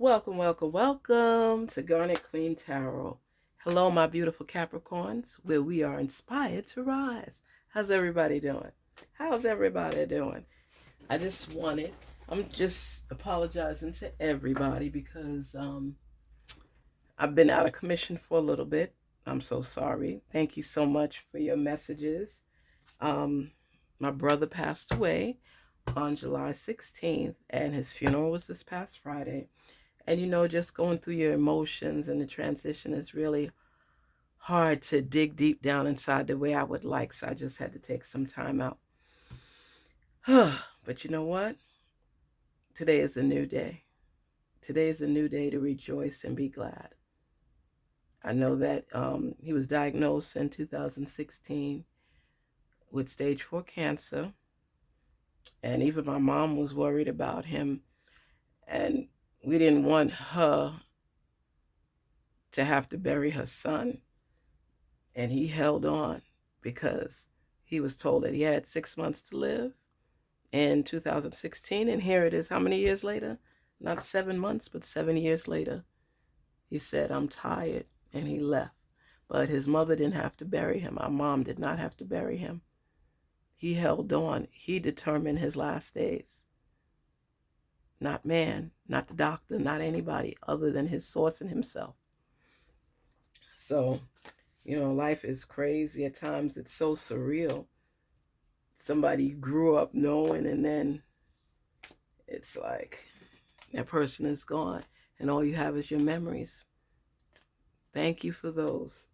Welcome, welcome, welcome to Garnetqueentarot. Hello, my beautiful Capricorns, where we are inspired to rise. How's everybody doing? How's everybody doing? I'm just apologizing to everybody because I've been out of commission for a little bit. I'm so sorry. Thank you so much for your messages. Um, my brother passed away on July 16th, and his funeral was this past Friday. And just going through your emotions and the transition is really hard to dig deep down inside the way I would like. So I just had to take some time out. But you know what? Today is a new day. Today is a new day to rejoice and be glad. I know that he was diagnosed in 2016 with stage 4 cancer. And even my mom was worried about him. And we didn't want her to have to bury her son. And he held on because he was told that he had 6 months to live in 2016. And here it is, how many years later? Not 7 months, but 7 years later. He said, I'm tired, and he left. But his mother didn't have to bury him. Our mom did not have to bury him. He held on. He determined his last days. Not man, not the doctor, not anybody other than his source and himself. So, life is crazy. At times it's so surreal. Somebody you grew up knowing, and then it's like that person is gone, and all you have is your memories. Thank you for those.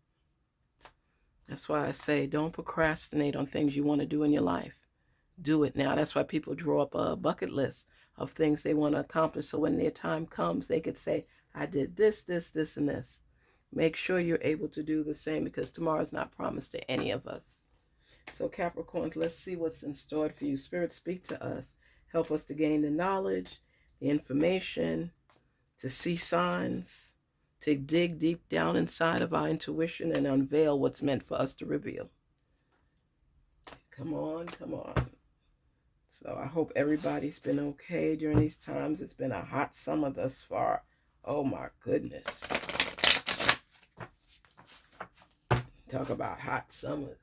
That's why I say don't procrastinate on things you want to do in your life. Do it now. That's why people draw up a bucket list of things they want to accomplish, so when their time comes, they could say, I did this, this, this, and this. Make sure you're able to do the same, because tomorrow's not promised to any of us. So Capricorns, let's see what's in store for you. Spirit, speak to us. Help us to gain the knowledge, the information, to see signs, to dig deep down inside of our intuition and unveil what's meant for us to reveal. Come on, come on. So I hope everybody's been okay during these times. It's been a hot summer thus far. Oh my goodness. Talk about hot summers.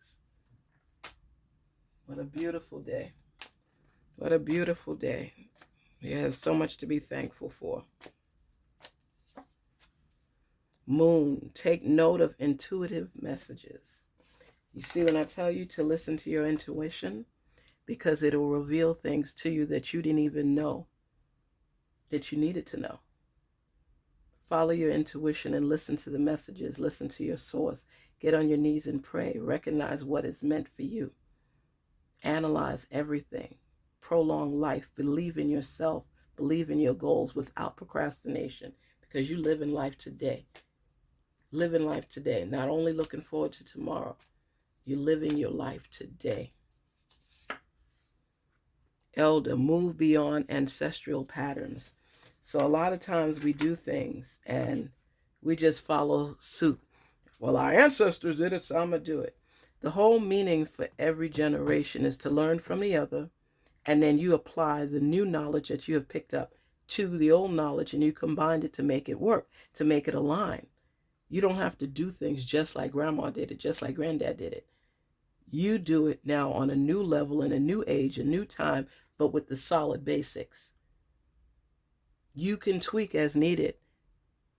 What a beautiful day. What a beautiful day. We have so much to be thankful for. Moon, take note of intuitive messages. You see, when I tell you to listen to your intuition, because it'll reveal things to you that you didn't even know that you needed to know. Follow your intuition and listen to the messages. Listen to your source. Get on your knees and pray. Recognize what is meant for you. Analyze everything. Prolong life. Believe in yourself. Believe in your goals without procrastination, because you live in life today. Live in life today. Not only looking forward to tomorrow. You're living your life today. Elder, move beyond ancestral patterns. So a lot of times we do things and we just follow suit. Well, our ancestors did it, so I'm going to do it. The whole meaning for every generation is to learn from the other, and then you apply the new knowledge that you have picked up to the old knowledge, and you combine it to make it work, to make it align. You don't have to do things just like grandma did it, just like granddad did it. You do it now on a new level, in a new age, a new time, but with the solid basics. You can tweak as needed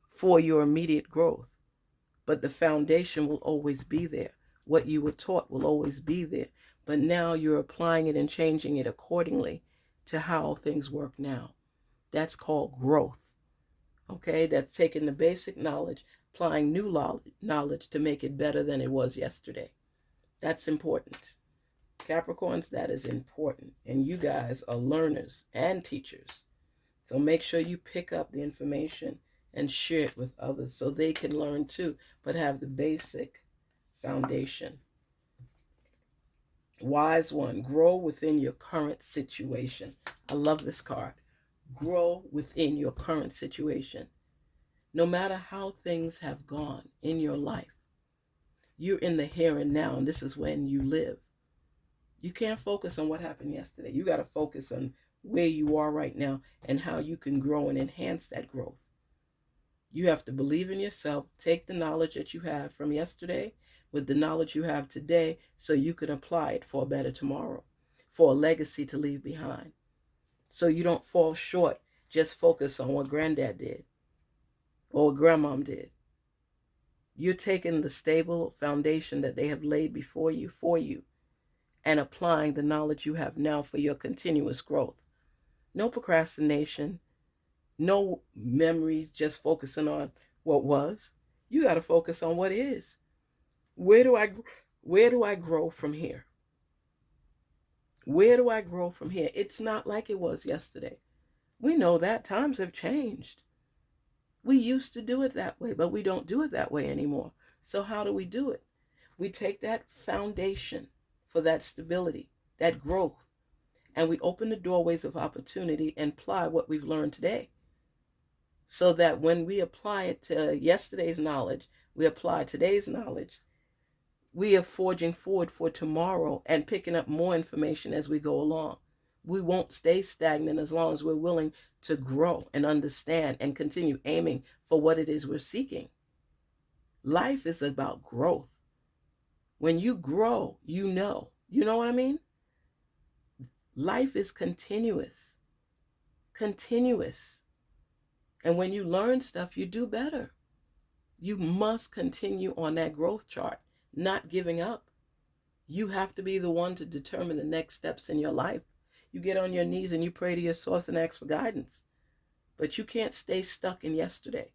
for your immediate growth, but the foundation will always be there. What you were taught will always be there, but now you're applying it and changing it accordingly to how things work now. That's called growth. Okay, that's taking the basic knowledge, applying new knowledge to make it better than it was yesterday. That's important. Capricorns, that is important. And you guys are learners and teachers. So make sure you pick up the information and share it with others so they can learn too, but have the basic foundation. Wise one, grow within your current situation. I love this card. Grow within your current situation. No matter how things have gone in your life, you're in the here and now, and this is when you live. You can't focus on what happened yesterday. You got to focus on where you are right now and how you can grow and enhance that growth. You have to believe in yourself, take the knowledge that you have from yesterday with the knowledge you have today so you can apply it for a better tomorrow, for a legacy to leave behind. So you don't fall short, just focus on what granddad did or what grandmom did. You're taking the stable foundation that they have laid before you for you and applying the knowledge you have now for your continuous growth. No procrastination, no memories just focusing on what was. You got to focus on what is. Where do I grow from here? Where do I grow from here? It's not like it was yesterday. We know that times have changed. We used to do it that way, but we don't do it that way anymore. So how do we do it? We take that foundation for that stability, that growth, and we open the doorways of opportunity and apply what we've learned today. So that when we apply it to yesterday's knowledge, we apply today's knowledge, we are forging forward for tomorrow and picking up more information as we go along. We won't stay stagnant as long as we're willing to grow and understand and continue aiming for what it is we're seeking. Life is about growth. When you grow, you know. You know what I mean? Life is continuous. Continuous. And when you learn stuff, you do better. You must continue on that growth chart, not giving up. You have to be the one to determine the next steps in your life. You get on your knees and you pray to your source and ask for guidance. But you can't stay stuck in yesterday.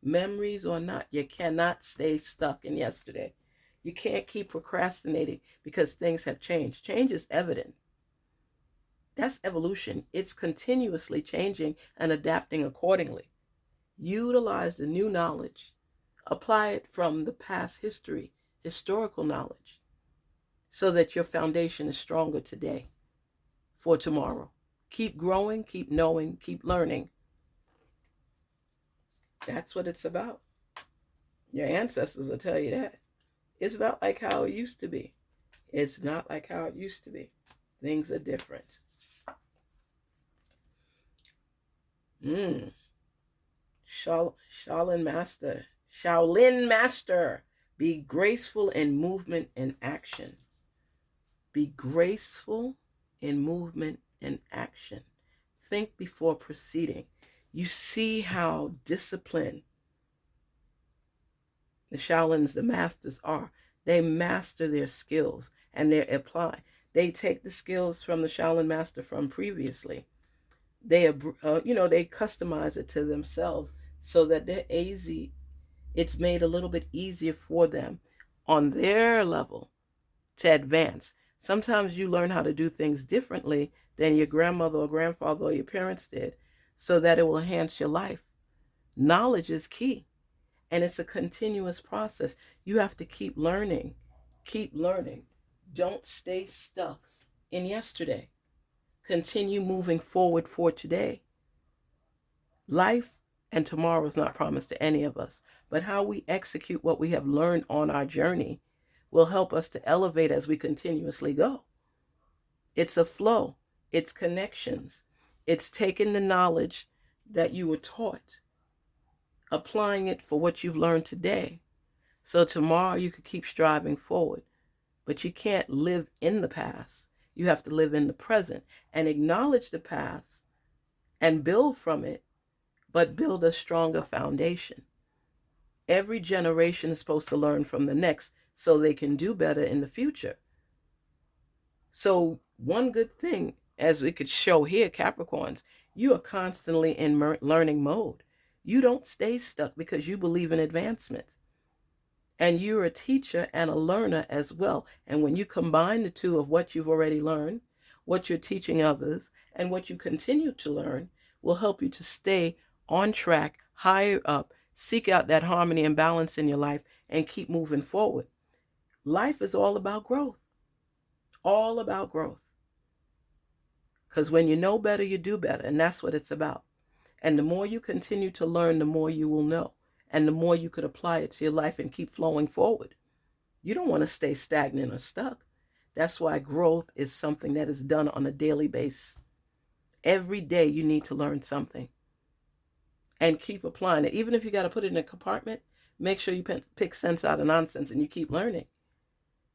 Memories or not, you cannot stay stuck in yesterday. You can't keep procrastinating because things have changed. Change is evident. That's evolution. It's continuously changing and adapting accordingly. Utilize the new knowledge. Apply it from the past history, historical knowledge, so that your foundation is stronger today for tomorrow. Keep growing, keep knowing, keep learning. That's what it's about. Your ancestors will tell you that. It's not like how it used to be. It's not like how it used to be. Things are different. Shaolin Master. Be graceful in movement and action. Be graceful in movement and action. Think before proceeding. You see how disciplined the Shaolins, the masters are. They master their skills and they apply. They take the skills from the Shaolin master from previously. They customize it to themselves so that they're easy. It's made a little bit easier for them on their level to advance. Sometimes you learn how to do things differently than your grandmother or grandfather or your parents did so that it will enhance your life. Knowledge is key, and it's a continuous process. You have to keep learning. Keep learning. Don't stay stuck in yesterday. Continue moving forward for today. Life and tomorrow is not promised to any of us, but how we execute what we have learned on our journey will help us to elevate as we continuously go. It's a flow. It's connections. It's taking the knowledge that you were taught, applying it for what you've learned today. So tomorrow you could keep striving forward. But you can't live in the past. You have to live in the present and acknowledge the past and build from it, but build a stronger foundation. Every generation is supposed to learn from the next so they can do better in the future. So one good thing, as we could show here, Capricorns, you are constantly in learning mode. You don't stay stuck because you believe in advancement. And you're a teacher and a learner as well. And when you combine the two of what you've already learned, what you're teaching others, and what you continue to learn will help you to stay on track, higher up, seek out that harmony and balance in your life, and keep moving forward. Life is all about growth. All about growth. Because when you know better, you do better. And that's what it's about. And the more you continue to learn, the more you will know. And the more you could apply it to your life and keep flowing forward. You don't want to stay stagnant or stuck. That's why growth is something that is done on a daily basis. Every day you need to learn something. and keep applying it. Even if you got to put it in a compartment, make sure you pick sense out of nonsense and you keep learning,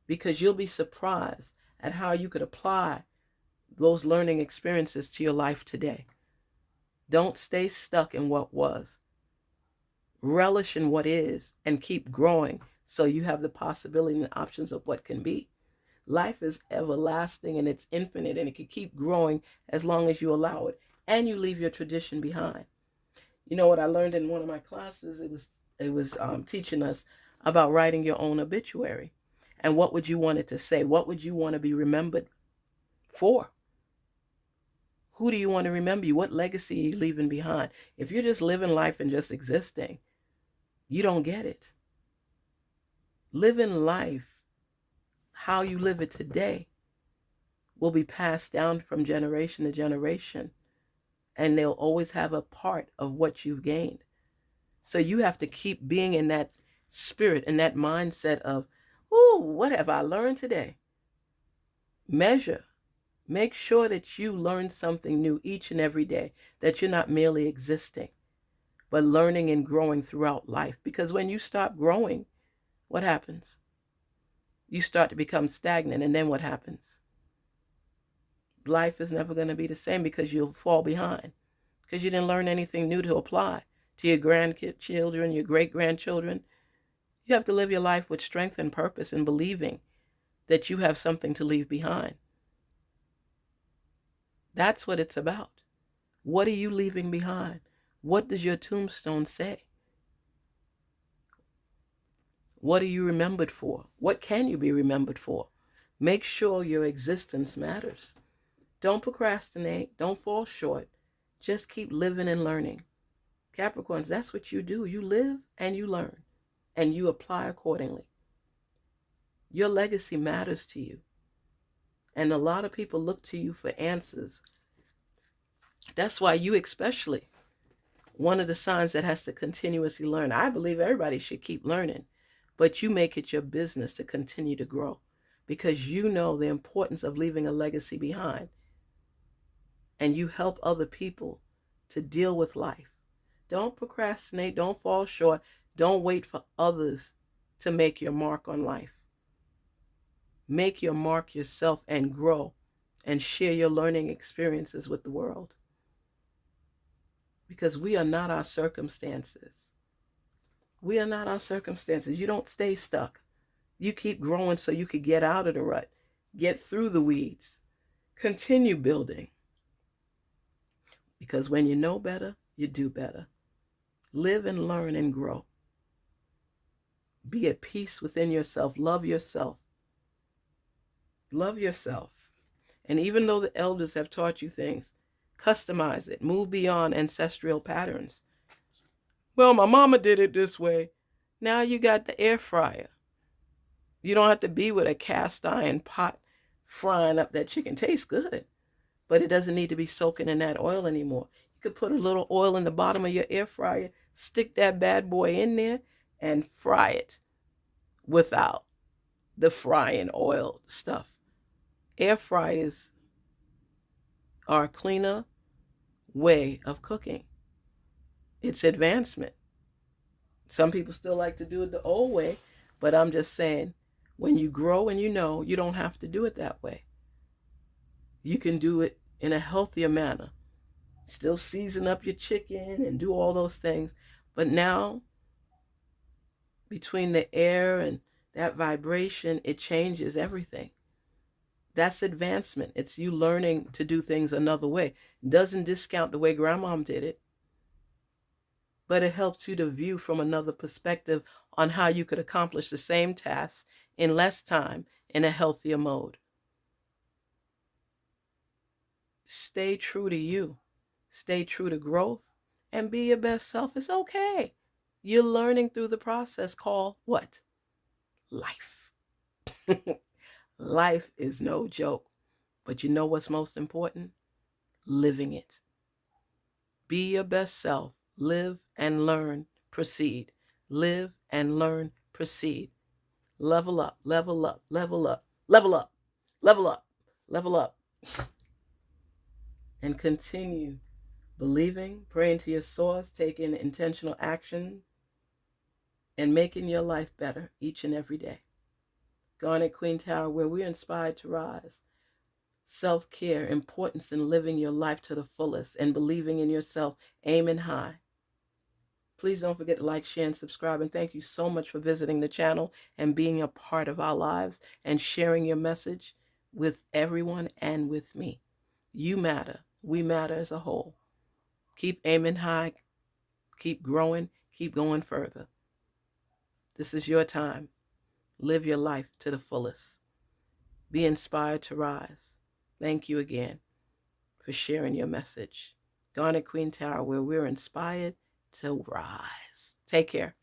because you'll be surprised at how you could apply those learning experiences to your life today. Don't stay stuck in what was. Relish in what is and keep growing so you have the possibility and options of what can be. Life is everlasting and it's infinite, and it can keep growing as long as you allow it and you leave your tradition behind. You know what I learned in one of my classes? It was teaching us about writing your own obituary, and what would you want it to say? What would you want to be remembered for? Who do you want to remember you? What legacy are you leaving behind? If you're just living life and just existing, you don't get it. Living life, how you live it today, will be passed down from generation to generation, and they'll always have a part of what you've gained. So you have to keep being in that spirit and that mindset of, ooh, what have I learned today? Measure. Make sure that you learn something new each and every day, that you're not merely existing, but learning and growing throughout life. Because when you stop growing, what happens? You start to become stagnant, and then what happens? Life is never going to be the same, because you'll fall behind, because you didn't learn anything new to apply to your grandchildren, your great-grandchildren. You have to live your life with strength and purpose and believing that you have something to leave behind. That's what it's about. What are you leaving behind? What does your tombstone say? What are you remembered for? What can you be remembered for? Make sure your existence matters. Don't procrastinate. Don't fall short. Just keep living and learning. Capricorns, that's what you do. You live and you learn, and you apply accordingly. Your legacy matters to you. And a lot of people look to you for answers. That's why you especially, one of the signs that has to continuously learn. I believe everybody should keep learning, but you make it your business to continue to grow, because you know the importance of leaving a legacy behind, and you help other people to deal with life. Don't procrastinate. Don't fall short. Don't wait for others to make your mark on life. Make your mark yourself and grow and share your learning experiences with the world. Because we are not our circumstances. We are not our circumstances. You don't stay stuck. You keep growing so you could get out of the rut, get through the weeds, continue building. Because when you know better, you do better. Live and learn and grow. Be at peace within yourself. Love yourself. Love yourself. And even though the elders have taught you things, customize it. Move beyond ancestral patterns. Well, my mama did it this way. Now you got the air fryer. You don't have to be with a cast iron pot frying up that chicken. Tastes good, but it doesn't need to be soaking in that oil anymore. You could put a little oil in the bottom of your air fryer, stick that bad boy in there, and fry it without the frying oil stuff. Air fryers are a cleaner way of cooking. It's advancement. Some people still like to do it the old way, but I'm just saying, when you grow and you know, you don't have to do it that way. You can do it in a healthier manner. Still season up your chicken and do all those things. But now, between the air and that vibration, it changes everything. That's advancement. It's you learning to do things another way. It doesn't discount the way grandmom did it, but it helps you to view from another perspective on how you could accomplish the same tasks in less time in a healthier mode. Stay true to you. Stay true to growth and be your best self. It's okay. You're learning through the process called what? Life. Life is no joke. But you know what's most important? Living it. Be your best self. Live and learn. Proceed. Live and learn. Proceed. Level up, level up, level up, level up, level up, level up. And continue Believing, praying to your source, taking intentional action, and making your life better each and every day. Garnet Queen Tarot, where we're inspired to rise. Self-care, importance in living your life to the fullest and believing in yourself, aiming high. Please don't forget to like, share, and subscribe. And thank you so much for visiting the channel and being a part of our lives and sharing your message with everyone and with me. You matter. We matter as a whole. Keep aiming high. Keep growing. Keep going further. This is your time. Live your life to the fullest. Be inspired to rise. Thank you again for sharing your message. Garnet Queen Tarot, where we're inspired to rise. Take care.